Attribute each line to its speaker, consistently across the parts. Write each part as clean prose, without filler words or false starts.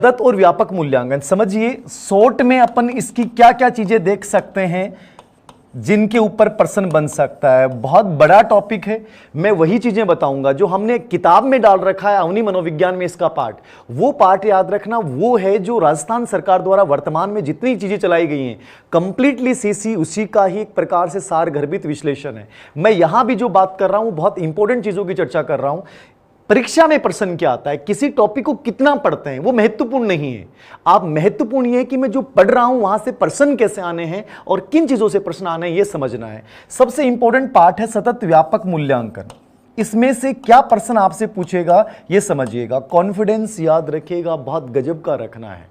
Speaker 1: सतत और व्यापक मूल्यांकन समझिए, शॉर्ट में अपन इसकी क्या क्या चीजें देख सकते हैं जिनके ऊपर प्रश्न बन सकता है। बहुत बड़ा टॉपिक है, मैं वही चीजें बताऊंगा जो हमने किताब में डाल रखा है अवनी मनोविज्ञान में। इसका पार्ट, वो पार्ट याद रखना, वो है जो राजस्थान सरकार द्वारा वर्तमान में जितनी चीजें चलाई गई हैं कंप्लीटली सीसी उसी का ही एक प्रकार से सारगर्भित विश्लेषण है। मैं यहां भी जो बात कर रहा हूं बहुत इंपॉर्टेंट चीजों की चर्चा कर रहा हूं। परीक्षा में प्रश्न क्या आता है, किसी टॉपिक को कितना पढ़ते हैं वो महत्वपूर्ण नहीं है। आप महत्वपूर्ण ये है कि मैं जो पढ़ रहा हूं वहां से प्रश्न कैसे आने हैं और किन चीजों से प्रश्न आने हैं ये समझना है। सबसे इंपॉर्टेंट पार्ट है सतत व्यापक मूल्यांकन। इसमें से क्या प्रश्न आपसे पूछेगा ये समझिएगा। कॉन्फिडेंस याद रखिएगा, बहुत गजब का रखना है।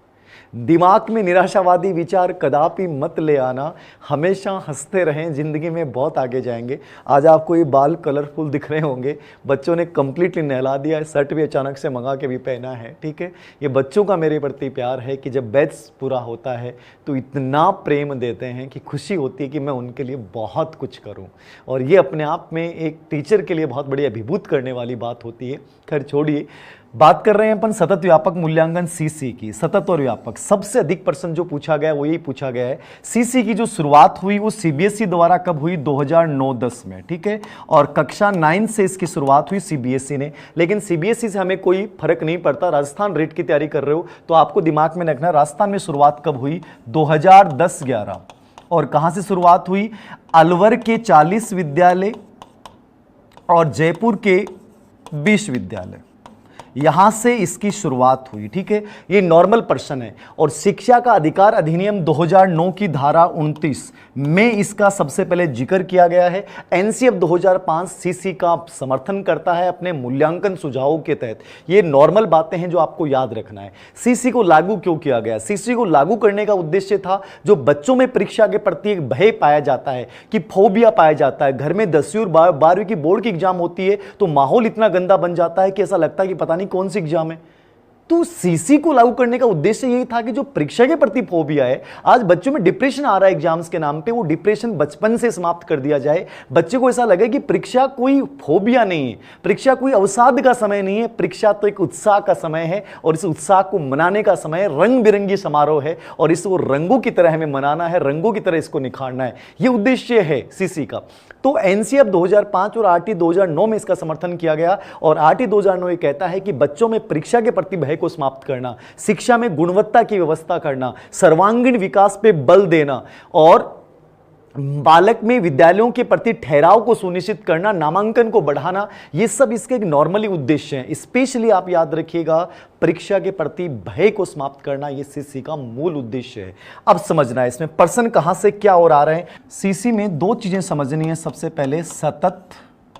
Speaker 1: दिमाग में निराशावादी विचार कदापि मत ले आना, हमेशा हंसते रहें, जिंदगी में बहुत आगे जाएंगे। आज आपको ये बाल कलरफुल दिख रहे होंगे, बच्चों ने कंप्लीटली नहला दिया है, शर्ट भी अचानक से मंगा के भी पहना है, ठीक है। ये बच्चों का मेरे प्रति प्यार है कि जब बैच पूरा होता है तो इतना प्रेम देते हैं कि खुशी होती है कि मैं उनके लिए बहुत कुछ करूँ, और ये अपने आप में एक टीचर के लिए बहुत बड़ी अभिभूत करने वाली बात होती है। खैर छोड़िए, बात कर रहे हैं अपन सतत व्यापक मूल्यांकन सीसी की। सतत और व्यापक सबसे अधिक प्रश्न जो पूछा गया वो यही पूछा गया है। सीसी की जो शुरुआत हुई वो सीबीएसई द्वारा कब हुई, 2009-10 में, ठीक है। और कक्षा 9 से इसकी शुरुआत हुई सीबीएसई ने। लेकिन सीबीएसई से हमें कोई फर्क नहीं पड़ता, राजस्थान रेट की तैयारी कर रहे हो तो आपको दिमाग में रखना राजस्थान में शुरुआत कब हुई, 2010-11। और कहां से शुरुआत हुई, अलवर के 40 विद्यालय और जयपुर के 20 विद्यालय, यहां से इसकी शुरुआत हुई, ठीक है। ये नॉर्मल प्रश्न है। और शिक्षा का अधिकार अधिनियम 2009 की धारा 29 में इसका सबसे पहले जिक्र किया गया है। एनसीएफ 2005 सीसी का समर्थन करता है अपने मूल्यांकन सुझावों के तहत। ये नॉर्मल बातें हैं जो आपको याद रखना है। सीसी को लागू क्यों किया गया, सीसी को लागू करने का उद्देश्य था जो बच्चों में परीक्षा के प्रति एक भय पाया जाता है कि फोबिया पाया जाता है। घर में 10वीं और 12वीं की बोर्ड की एग्जाम होती है तो माहौल इतना गंदा बन जाता है कि ऐसा लगता है कि पता नहीं कौन सी एग्जाम है। तो सीसी को लागू करने का उद्देश्य यही था कि जो परीक्षा के प्रति फोबिया है, आज बच्चों में डिप्रेशन आ रहा है एग्जाम्स के नाम पे, वो डिप्रेशन बचपन से समाप्त कर दिया जाए। बच्चे को ऐसा लगे कि परीक्षा कोई फोबिया नहीं है, परीक्षा कोई अवसाद का समय नहीं है, परीक्षा तो एक उत्साह का समय है और इस उत्साह को मनाने का समय है। रंग बिरंगी समारोह है और इसको रंगों की तरह हमें मनाना है, रंगों की तरह इसको निखारना है। ये उद्देश्य है सीसी का। तो एनसीएफ 2005 और आरटी 2009 में इसका समर्थन किया गया। और आरटी 2009 ये कहता है कि बच्चों में परीक्षा के प्रति भय को समाप्त करना, शिक्षा में गुणवत्ता की व्यवस्था करना, सर्वांगीण विकास पे बल देना और बालक में विद्यालयों के प्रति ठहराव को सुनिश्चित करना, नामांकन को बढ़ाना, ये सब इसके एक नॉर्मली उद्देश्य हैं। स्पेशली आप याद रखिएगा, परीक्षा के प्रति भय को समाप्त करना ये सीसी का मूल उद्देश्य है। अब समझना है इसमें प्रश्न कहां से क्या और आ रहे हैं। सीसी में दो चीजें समझनी है, सबसे पहले सतत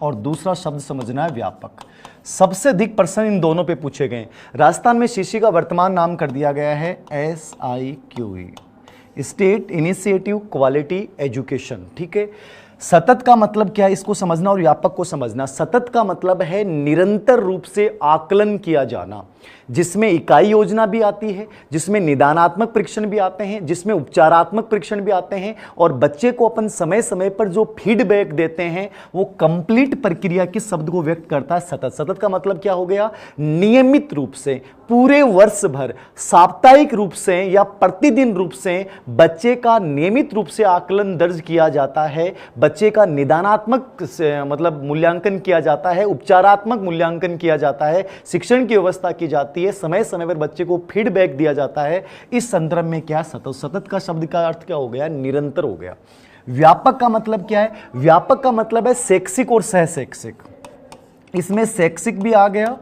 Speaker 1: और दूसरा शब्द समझना है व्यापक। सबसे अधिक प्रश्न इन दोनों पे पूछे गए। राजस्थान में सीसी का वर्तमान नाम कर दिया गया है SIQE, state initiative quality education, ठीक है। सतत का मतलब क्या है इसको समझना और व्यापक को समझना। सतत का मतलब है निरंतर रूप से आकलन किया जाना, जिसमें इकाई योजना भी आती है, जिसमें निदानात्मक परीक्षण भी आते हैं, जिसमें उपचारात्मक परीक्षण भी आते हैं। और बच्चे को अपन समय समय पर जो फीडबैक देते हैं वो कंप्लीट प्रक्रिया के शब्द को व्यक्त करता है सतत। सतत का मतलब क्या हो गया, नियमित रूप से पूरे वर्ष भर साप्ताहिक रूप से या प्रतिदिन रूप से बच्चे का नियमित रूप से आकलन दर्ज किया जाता है, बच्चे का निदानात्मक मतलब मूल्यांकन किया जाता है, उपचारात्मक मूल्यांकन किया जाता है, शिक्षण की व्यवस्था की जाती है, समय समय पर बच्चे को फीडबैक दिया जाता है। इस संदर्भ में क्या सतत, सतत का शब्द का अर्थ क्या हो गया, निरंतर हो गया। व्यापक का मतलब क्या है, व्यापक का मतलब है शैक्षिक और सह शैक्षिक। इसमें शैक्षिक भी आ गया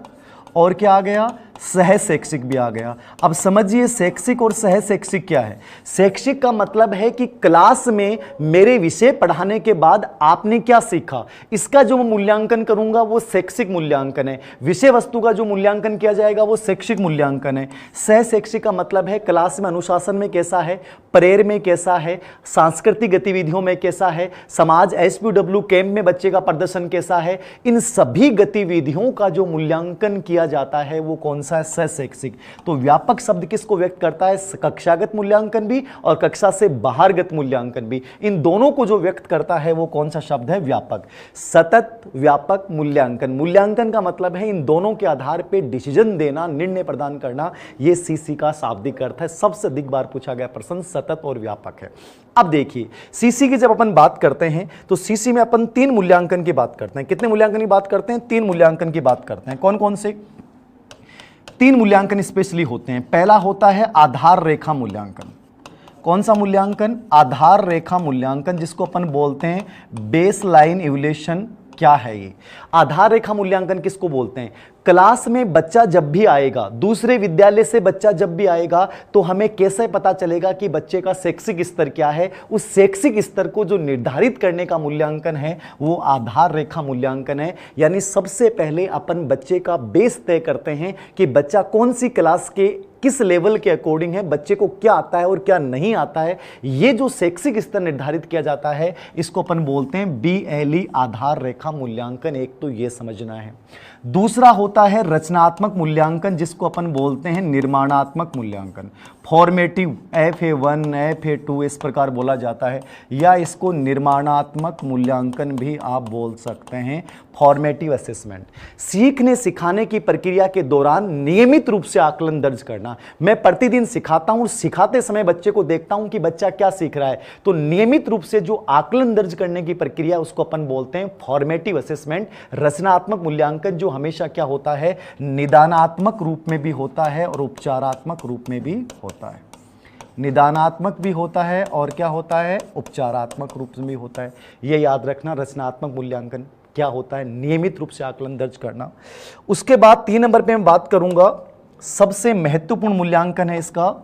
Speaker 1: और क्या आ गया, सह शैक्षिक भी आ गया। अब समझिए शैक्षिक और सह शैक्षिक क्या है। शैक्षिक का मतलब है कि क्लास में मेरे विषय पढ़ाने के बाद आपने क्या सीखा, इसका जो मैं मूल्यांकन करूंगा वो शैक्षिक मूल्यांकन है। विषय वस्तु का जो मूल्यांकन किया जाएगा वो शैक्षिक मूल्यांकन है। सह शैक्षिक का मतलब है क्लास में अनुशासन में कैसा है, प्रेयर में कैसा है, सांस्कृतिक गतिविधियों में कैसा है, समाज SPW कैंप में बच्चे का प्रदर्शन कैसा है। इन सभी गतिविधियों का जो मूल्यांकन किया जाता है वो कौन सा है, सशैक्षिक। तो व्यापक शब्द किसको व्यक्त करता है? कक्षागत मूल्यांकन भी और कक्षा से बाहरगत मूल्यांकन भी, इन दोनों को जो व्यक्त करता है वो कौन सा शब्द है? व्यापक। सतत व्यापक मूल्यांकन, मूल्यांकन का मतलब है इन दोनों के आधार पे डिसीजन देना, निर्णय प्रदान करना, ये सीसी का शाब्दिक अर्थ है। सबसे अधिक बार पूछा गया प्रश्न सतत और व्यापक है। अब देखिए सीसी की जब अपन बात करते हैं तो सीसी में अपन 3 मूल्यांकन की बात करते हैं। कितने मूल्यांकन की बात करते हैं? 3 मूल्यांकन की बात करते हैं। कौन कौन से 3 मूल्यांकन स्पेशली होते हैं? पहला होता है आधार रेखा मूल्यांकन। कौन सा मूल्यांकन? आधार रेखा मूल्यांकन, जिसको अपन बोलते हैं बेस लाइन इवैल्यूएशन। क्या है ये आधार रेखा मूल्यांकन? किसको बोलते हैं? क्लास में बच्चा जब भी आएगा, दूसरे विद्यालय से बच्चा जब भी आएगा, तो हमें कैसे पता चलेगा कि बच्चे का शैक्षिक स्तर क्या है? उस शैक्षिक स्तर को जो निर्धारित करने का मूल्यांकन है वो आधार रेखा मूल्यांकन है। यानी सबसे पहले अपन बच्चे का बेस तय करते हैं कि बच्चा कौन सी क्लास के किस लेवल के अकॉर्डिंग है, बच्चे को क्या आता है और क्या नहीं आता है। ये जो शैक्षिक स्तर निर्धारित किया जाता है इसको अपन बोलते हैं BLE आधार रेखा मूल्यांकन। एक तो ये समझना है। दूसरा होता है रचनात्मक मूल्यांकन, जिसको अपन बोलते हैं निर्माणात्मक मूल्यांकन। फॉर्मेटिव FA1 FA2 इस प्रकार बोला जाता है, या इसको निर्माणात्मक मूल्यांकन भी आप बोल सकते हैं। फॉर्मेटिव असेसमेंट, सीखने सिखाने की प्रक्रिया के दौरान नियमित रूप से आकलन दर्ज करना। मैं प्रतिदिन सिखाता हूं, सिखाते समय बच्चे को देखता हूं कि बच्चा क्या सीख रहा है, तो नियमित रूप से जो आकलन दर्ज करने की प्रक्रिया उसको अपन बोलते हैं फॉर्मेटिव असेसमेंट। रचनात्मक मूल्यांकन जो हमेशा क्या होता है? निदानात्मक रूप में भी होता है और उपचारात्मक रूप में भी होता है। निदानात्मक भी होता है और क्या होता है? उपचारात्मक रूप में भी होता है। ये याद रखना। रचनात्मक मूल्यांकन क्या होता है? नियमित रूप से आकलन दर्ज करना। उसके बाद 3 नंबर पे मैं बात करूंगा, सबसे महत्वपूर्ण मूल्यांकन है इसका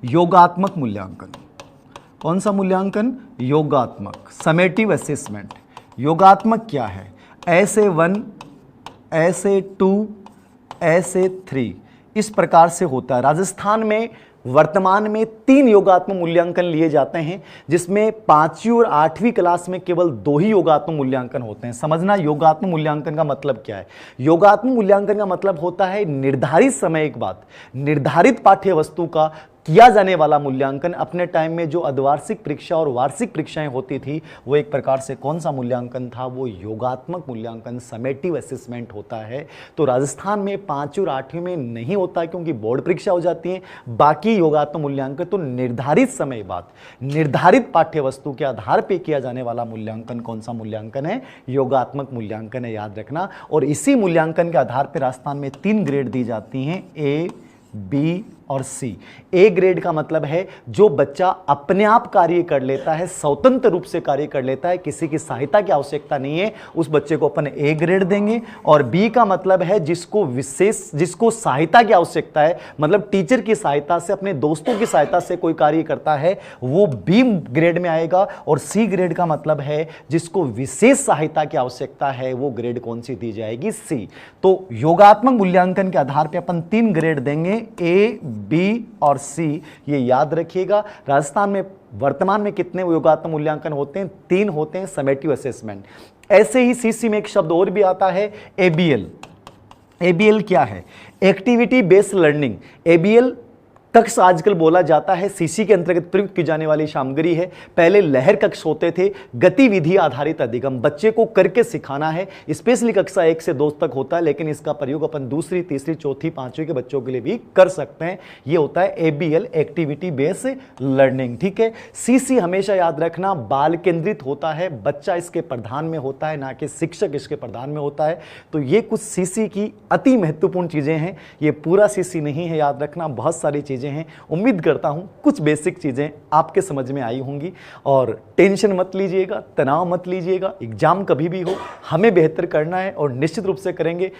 Speaker 1: योगात्मक मूल्यांकन। कौन सा मूल्यांकन? योगात्मक, समेटिव असेसमेंट। योगात्मक क्या है? SA1 SA2 SA3 इस प्रकार से होता है। राजस्थान में वर्तमान में 3 योगात्मक मूल्यांकन लिए जाते हैं, जिसमें 5वीं और 8वीं क्लास में केवल 2 ही योगात्मक मूल्यांकन होते हैं। समझना योगात्मक मूल्यांकन का मतलब क्या है। योगात्मक मूल्यांकन का मतलब होता है निर्धारित समय के बाद निर्धारित पाठ्य वस्तु का किया जाने वाला मूल्यांकन। अपने टाइम में जो अर्धवार्षिक परीक्षा और वार्षिक परीक्षाएं होती थी वो एक प्रकार से कौन सा मूल्यांकन था? वो योगात्मक मूल्यांकन, समेटिव असेसमेंट होता है। तो राजस्थान में 5वीं और 8वीं में नहीं होता क्योंकि बोर्ड परीक्षा हो जाती है। बाकी योगात्मक मूल्यांकन तो निर्धारित समय बाद निर्धारित पाठ्य वस्तु के आधार पर किया जाने वाला मूल्यांकन कौन सा मूल्यांकन है? योगात्मक मूल्यांकन है, याद रखना। और इसी मूल्यांकन के आधार पर राजस्थान में 3 ग्रेड दी जाती हैं, A, B और C। A ग्रेड का मतलब है जो बच्चा अपने आप कार्य कर लेता है, स्वतंत्र रूप से कार्य कर लेता है, किसी की सहायता की आवश्यकता नहीं है, उस बच्चे को अपन A ग्रेड देंगे। और B का मतलब है जिसको सहायता की आवश्यकता है, मतलब टीचर की सहायता से, अपने दोस्तों की सहायता से कोई कार्य करता है, वो B ग्रेड में आएगा। और C ग्रेड का मतलब है जिसको विशेष सहायता की आवश्यकता है, वो ग्रेड कौन सी दी जाएगी? C। तो योगात्मक मूल्यांकन के आधार पर अपन 3 ग्रेड देंगे, A, B और C। ये याद रखिएगा। राजस्थान में वर्तमान में कितने योगात्मक मूल्यांकन होते हैं? 3 होते हैं, समेटिव असेसमेंट। ऐसे ही सीसी में एक शब्द और भी आता है, ABL। ABL क्या है? Activity based learning. ABL कक्ष आजकल बोला जाता है, सीसी के अंतर्गत प्रयुक्त की जाने वाली सामग्री है। पहले लहर कक्ष होते थे, गतिविधि आधारित अधिगम, बच्चे को करके सिखाना है। स्पेशली कक्षा 1 से 2 तक होता है, लेकिन इसका प्रयोग अपन दूसरी, तीसरी, चौथी, 5वीं के बच्चों के लिए भी कर सकते हैं। ये होता है ABL, एक्टिविटी बेस्ड लर्निंग। ठीक है। सीसी हमेशा याद रखना बाल केंद्रित होता है, बच्चा इसके प्रधान में होता है, ना कि शिक्षक इसके प्रधान में होता है। तो ये कुछ सीसी की अति महत्वपूर्ण चीजें हैं। ये पूरा सीसी नहीं है, याद रखना, बहुत सारी चीजें हैं। उम्मीद करता हूं कुछ बेसिक चीजें आपके समझ में आई होंगी। और टेंशन मत लीजिएगा, तनाव मत लीजिएगा। एग्जाम कभी भी हो, हमें बेहतर करना है और निश्चित रूप से करेंगे।